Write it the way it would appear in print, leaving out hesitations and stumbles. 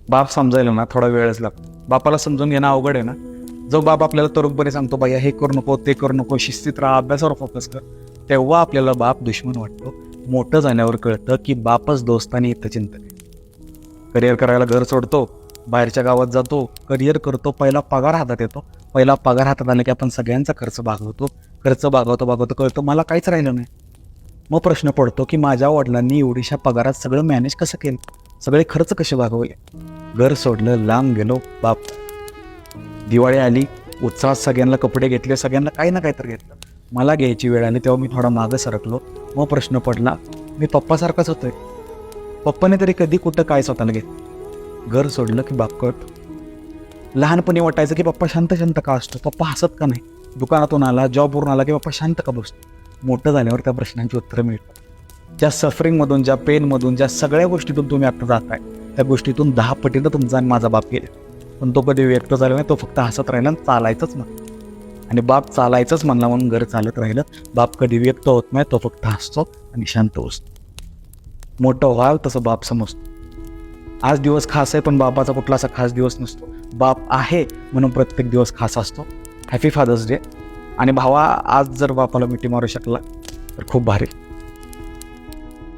बाप समजायला ना थोडा वेळच लागतो. बापाला समजून घेणं अवघड आहे ना. जो बाप आपल्याला तरुणपणे सांगतो बाया हे करू नको, ते करू नको, शिस्तीत राहा, अभ्यासावर फोकस कर, तेव्हा आपल्याला बाप दुश्मन वाटतो. मोठं झाल्यावर कळतं की बापच दोस्त आणि हितचिंतक आहे. करिअर करायला घर सोडतो, बाहेरच्या गावात जातो, करिअर करतो, पहिला पगार हातात येतो. पहिला पगार हातात आला की आपण सगळ्यांचा खर्च भागवतो. खर्च भागवतो कळतं मला काहीच राहिलं नाही. मग प्रश्न पडतो की माझ्या वडिलांनी एवढीशा पगारात सगळं मॅनेज कसं केलं, सगळे खर्च कसे भागवले. घर सोडलं, लांब गेलो, बाप. दिवाळी आली, उत्साहात सगळ्यांना कपडे घेतले, सगळ्यांना काही ना काही तर घेतलं. मला घ्यायची वेळ आली तेव्हा मी थोडा मागं सरकलो. मग प्रश्न पडला, मी पप्पासारखाच होतोय. पप्पाने तरी कधी कुठं काय स्वतःला घेत. घर सोडलं की बाप कळतो. लहानपणी वाटायचं की पप्पा शांत शांत का असतो, पप्पा हसत का नाही, दुकानातून आला, जॉबवरून आला की पप्पा शांत का बसतो. मोठं झाल्यावर त्या प्रश्नांची उत्तरं मिळतात. ज्या सफरिंगमधून, ज्या पेनमधून, ज्या सगळ्या गोष्टीतून तुम्ही आता जाताय, त्या गोष्टीतून 10 पटीनं तुमचा आणि माझा बाप गेले. पण तो कधी व्यक्त झाला नाही, तो फक्त हसत राहिला आणि चालायचंच म्हणतो. आणि बाप चालायचंच म्हणला म्हणून घर चालत राहिलं. बाप कधी व्यक्त होत नाही, तो फक्त हसतो आणि शांत बसतो. मोठं व्हाल तसं बाप समजतो. आज दिवस खास आहे पण बापाचा कुठला असा खास दिवस नसतो. बाप आहे म्हणून प्रत्येक दिवस खास असतो. Happy father's day. आणि भावा, आज जर बापाला मिठी मारू शकला तर खूप भारी.